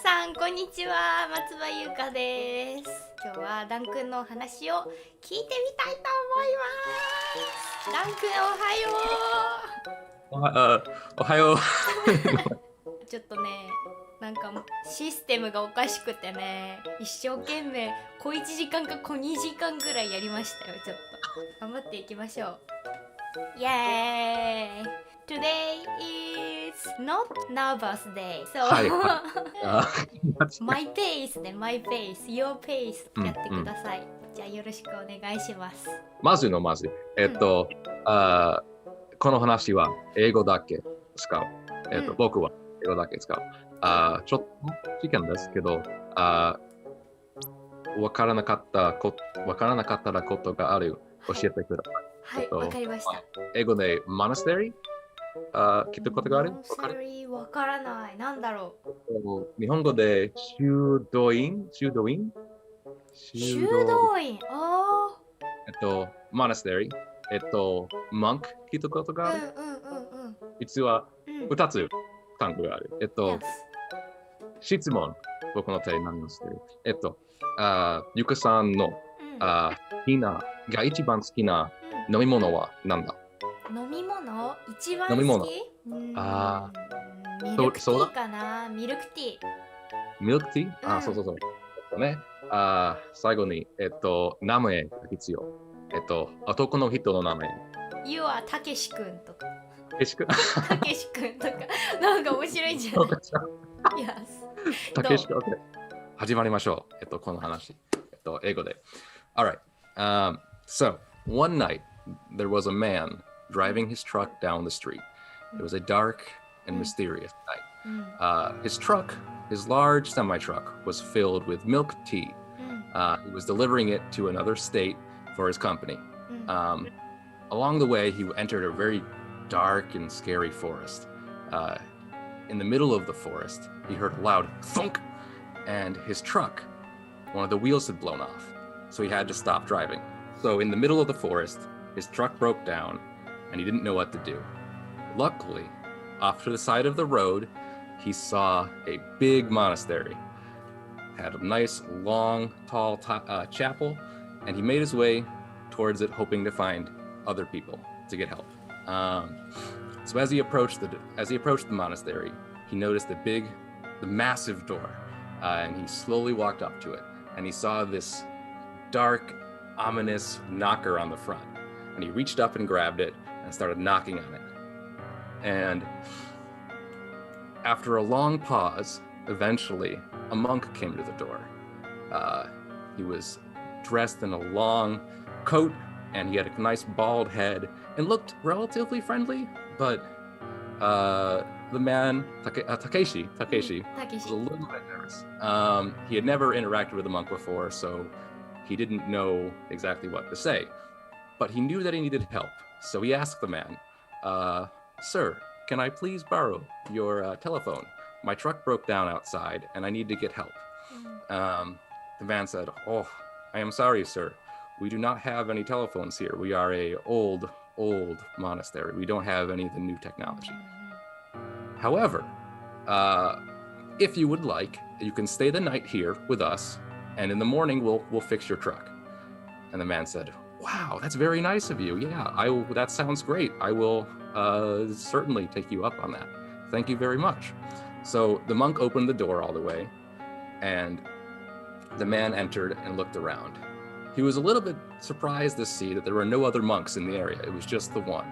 さんこんにちは、松葉優香です。今日はダンくんのお話を聞いてみたいと思います。ダンくんおはよおはよう。う。ちょっとね、なんかシステムがおかしくてね、一生懸命小1時間か小2時間ぐらいやりましたよ。ちょっと頑張っていきましょう。イエーイ Today is not nervous day. So はい。マイペースでマイペース、your pace やってください。じゃあよろしくお願いします。まず、この話は英語だけ使う。僕は英語だけ使う。ちょっと事件ですけど、わからなかったらことがある。教えてください。はい、わかりました。英語で monastery 聞いたことがある？わからない。なんだろう。日本語で修道院。monastery。monk 聞いたことがある？実は2つ単語がある。質問、僕の手になりますけど、ゆかさんの一番好きな飲み物は何だ？飲み物一番好き？ミルクティーかな？ミルクティー。ミルクティー？そう。ね。最後に、名前が必要。男の人の名前。You are たけしくんとか。たけしくんとか。なんか面白いんじゃない？たけしくん。始まりましょう。この話。英語で。Alright. So, one night, there was a man driving his truck down the street. It was a dark and mysterious night. His truck, his large semi-truck, was filled with milk tea. He was delivering it to another state for his company. Along the way, he entered a very dark and scary forest. In the middle of the forest, he heard a loud thunk, and his truck, one of the wheels had blown off, so he had to stop driving. So in the middle of the forest, his truck broke down, and he didn't know what to do. Luckily, off to the side of the road, he saw a big monastery. It had a nice, long, tall chapel, and he made his way towards it, hoping to find other people to get help. So as he approached the monastery, he noticed the massive door, and he slowly walked up to it, and he saw this dark, ominous knocker on the front, and he reached up and grabbed it and started knocking on it. And after a long pause, eventually a monk came to the door. He was dressed in a long coat, and he had a nice bald head and looked relatively friendly, but the man, Takeshi, was a little bit nervous. He had never interacted with a monk before, so he didn't know exactly what to say. But he knew that he needed help, so he asked the man, Sir, can I please borrow your telephone? My truck broke down outside, and I need to get help. The man said, Oh, I am sorry, sir. We do not have any telephones here. We are a old monastery. We don't have any of the new technology. However, if you would like, you can stay the night here with us, and in the morning we'll fix your truck. And the man said, Wow, that's very nice of you. Yeah, that sounds great. I will certainly take you up on that. Thank you very much. So the monk opened the door all the way, and the man entered and looked around. He was a little bit surprised to see that there were no other monks in the area. It was just the one.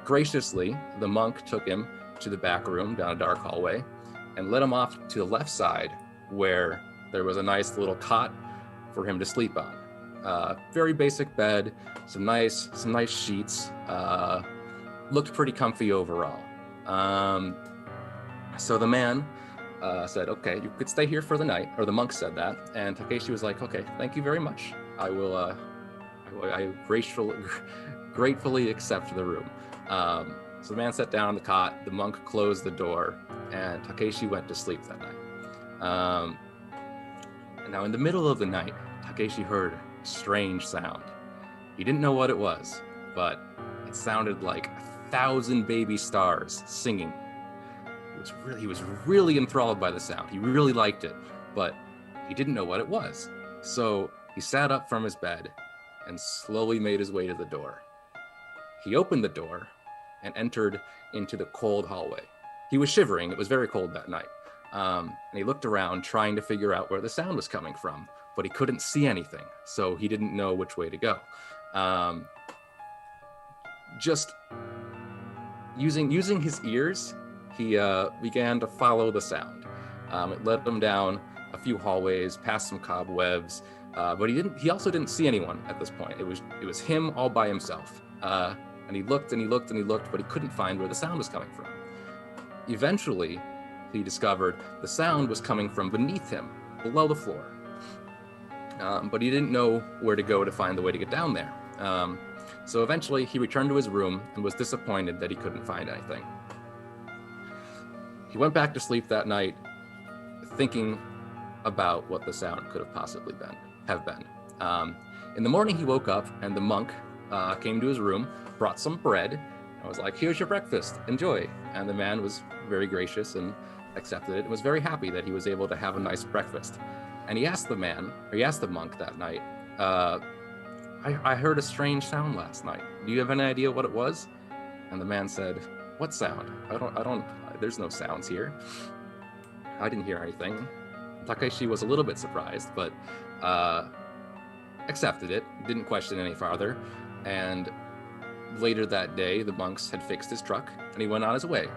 Graciously, the monk took him to the back room down a dark hallway and led him off to the left side, where there was a nice little cot for him to sleep on. Very basic bed, some nice sheets. Looked pretty comfy overall. So the man said, okay, you could stay here for the night, or the monk said that, and Takeshi was like, okay, thank you very much. I gratefully accept the room. So the man sat down on the cot, the monk closed the door, and Takeshi went to sleep that night. And now in the middle of the night, Takeshi heard a strange sound. He didn't know what it was, but it sounded like 1,000 baby stars singing. he was really enthralled by the sound. He really liked it, but he didn't know what it was. So he sat up from his bed and slowly made his way to the door. He opened the door and entered into the cold hallway. He was shivering. It was very cold that night. And he looked around trying to figure out where the sound was coming from, but he couldn't see anything, so he didn't know which way to go. Just using his ears, he began to follow the sound. It led him down a few hallways, past some cobwebs, but he also didn't see anyone at this point. It was him all by himself. And he looked and he looked and he looked, but he couldn't find where the sound was coming from. Eventually, he discovered the sound was coming from beneath him, below the floor. But he didn't know where to go to find the way to get down there. So eventually, he returned to his room and was disappointed that he couldn't find anything. He went back to sleep that night, thinking about what the sound could have possibly have been. In the morning, he woke up and the monk came to his room, brought some bread, and was like, "Here's your breakfast, enjoy." And the man was very gracious and accepted it and was very happy that he was able to have a nice breakfast. And he asked the monk that night, I heard a strange sound last night. Do you have any idea what it was? And the man said, "What sound? There's no sounds here. I didn't hear anything." Takeshi was a little bit surprised, but accepted it, didn't question any farther. And later that day, the monks had fixed his truck and he went on his way.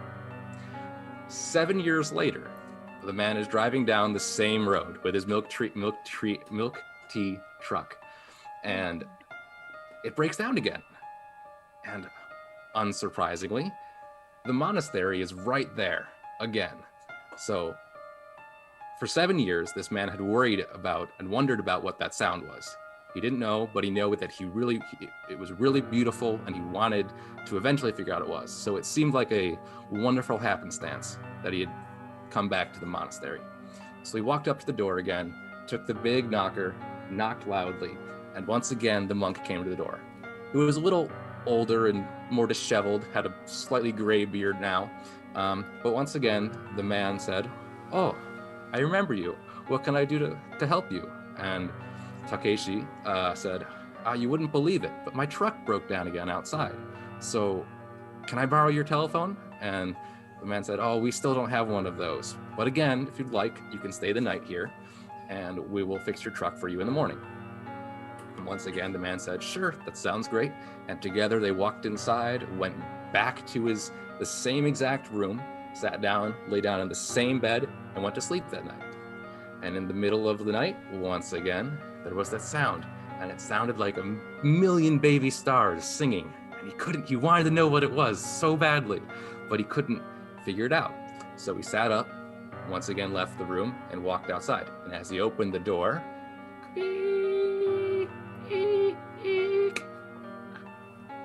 7 years later, the man is driving down the same road with his milk tea truck, and it breaks down again. And unsurprisingly, the monastery is right there again. So for 7 years, this man had worried about and wondered about what that sound was. He didn't know, but he knew that it was really beautiful, and he wanted to eventually figure out what it was. So it seemed like a wonderful happenstance that he had come back to the monastery. So he walked up to the door again, took the big knocker, knocked loudly, and once again the monk came to the door. He was a little older and more disheveled, had a slightly gray beard now, but once again the man said, "Oh, I remember you. What can I do to help you?" And Takeshi said, "You wouldn't believe it, but my truck broke down again outside. So can I borrow your telephone?" And the man said, "Oh, we still don't have one of those. But again, if you'd like, you can stay the night here and we will fix your truck for you in the morning." And once again, the man said, "Sure, that sounds great." And together they walked inside, went back to the same exact room, sat down, lay down in the same bed, and went to sleep that night. And in the middle of the night, once again, there was that sound, and it sounded like a million baby stars singing. And he wanted to know what it was so badly, but he couldn't figure it out. So he sat up, once again left the room, and walked outside. And as he opened the door,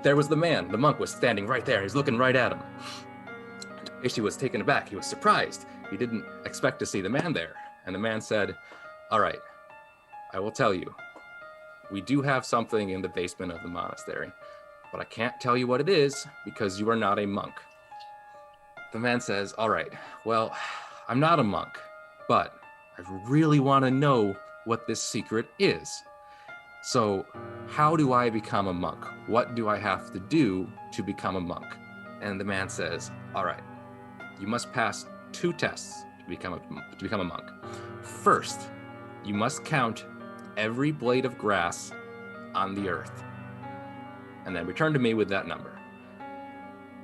there was the man. The monk was standing right there. He's looking right at him. Takeshi was taken aback. He was surprised. He didn't expect to see the man there. And the man said, "All right, I will tell you. We do have something in the basement of the monastery, but I can't tell you what it is because you are not a monk." The man says, "All right, well, I'm not a monk, but I really want to know what this secret is. So how do I become a monk? What do I have to do to become a monk?" And the man says, "All right, you must pass 2 tests to become a monk. First, you must count every blade of grass on the earth, and then return to me with that number.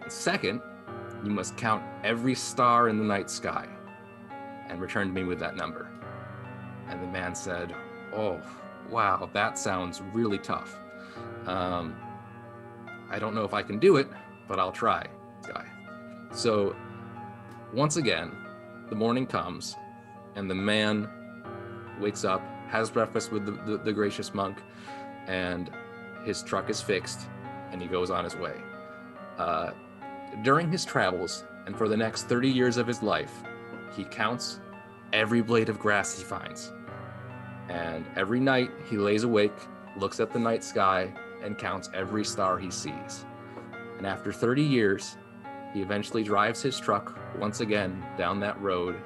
And second, you must count every star in the night sky, and return to me with that number." And the man said, "Oh, wow, that sounds really tough. I don't know if I can do it, but I'll try, guy." So once again, the morning comes, and the man wakes up, has breakfast with the gracious monk, and his truck is fixed, and he goes on his way. During his travels, and for the next 30 years of his life, he counts every blade of grass he finds. And every night he lays awake, looks at the night sky, and counts every star he sees. And after 30 years, he eventually drives his truck once again down that road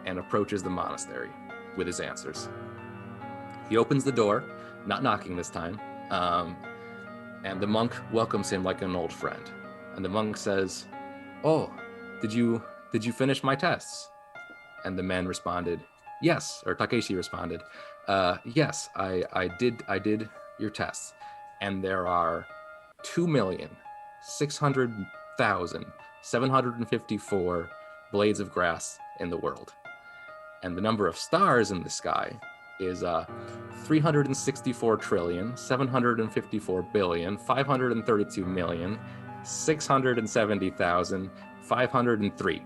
and approaches the monastery with his answers. He opens the door, not knocking this time, and the monk welcomes him like an old friend. And the monk says, "Oh, did you finish my tests?" And the man responded, "Yes," or Takeshi responded, "Yes, I did your tests. And there are 2,600,754 blades of grass in the world. And the number of stars in the sky is 364,754,532,670,503.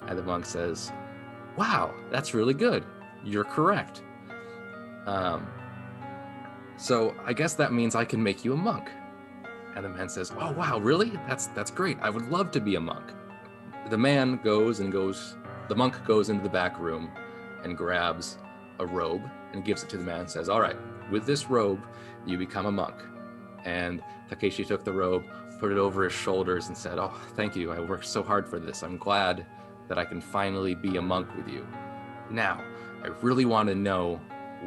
And the monk says, "Wow, that's really good. You're correct. So I guess that means I can make you a monk." And the man says, "Oh, wow, really? That's great. I would love to be a monk." The monk goes into the back room and grabs a robe and gives it to the man and says, "All right, with this robe, you become a monk." And Takeshi took the robe, put it over his shoulders and said, "Oh, thank you. I worked so hard for this. I'm glad that I can finally be a monk with you. Now, I really want to know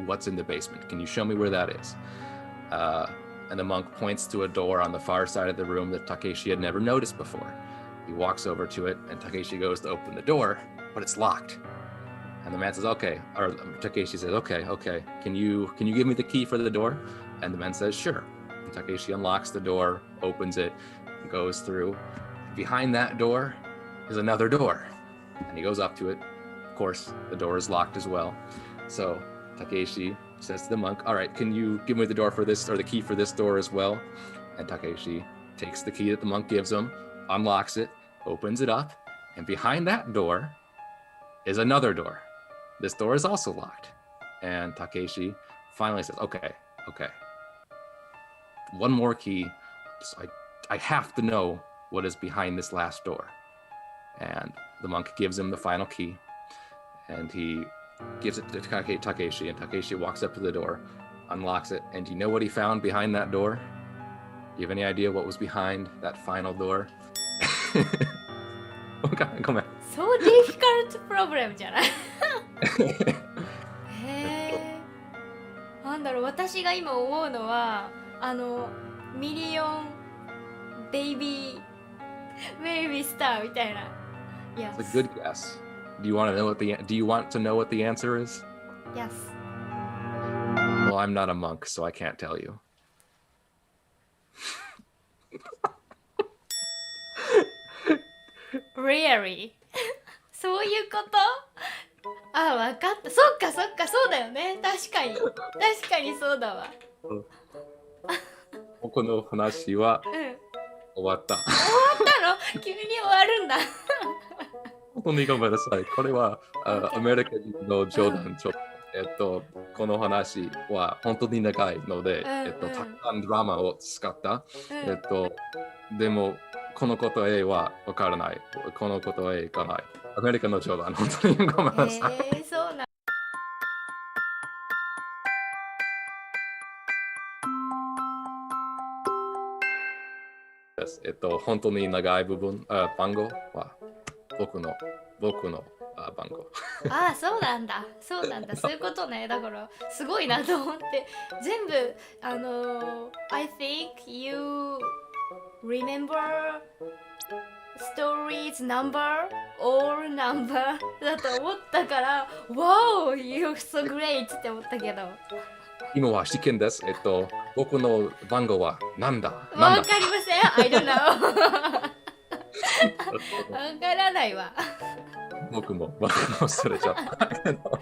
what's in the basement. Can you show me where that is?" And the monk points to a door on the far side of the room that Takeshi had never noticed before. He walks over to it, and Takeshi goes to open the door, but it's locked. And the man says, "Okay," or Takeshi says, okay, can you give me the key for the door?" And the man says, "Sure." And Takeshi unlocks the door, opens it, goes through. Behind that door is another door, and he goes up to it. Of course, the door is locked as well. So Takeshi says to the monk, "All right, can you give me the door for this, or the key for this door as well?" And Takeshi takes the key that the monk gives him, unlocks it, opens it up, and behind that door is another door. This door is also locked. And Takeshi finally says, okay, one more key. So I have to know what is behind this last door." And the monk gives him the final key, and he gives it to Takeshi, and Takeshi walks up to the door, unlocks it, and do you know what he found behind that door? Do you have any idea what was behind that final door? ごめん。そうディフィカルトプロブレムじゃないへえ。なんだろう、私が今思うのはミリオンベイビースターみたいな。Yes. It's a good guess. Do you want to know what the answer is? Yes. Well, I'm not a monk, so I can't tell you. Really? そういうこと？あ、わかった。そっか、そうだよね。確かにそうだわ。この話は終わった。終わったの？急に終わるんだ。本当にごめんなさい。これはアメリカ人の冗談ちょっと。この話は本当に長いので、たくさんドラマを使った。でも、この答えはわからない。この答えがない。アメリカの冗談、本当にごめんなさい。そうなんです。本当に長い部分、番号は僕の番号。ああ、そうなんだ。そういうことね。だからすごいなと思って、全部I think you remember stories number all number だと思ったから、Wow, you're so great って思ったけど。今は試験です。僕の番号は何だ？わかりません。I don't know わからないわ。僕も忘れちゃった。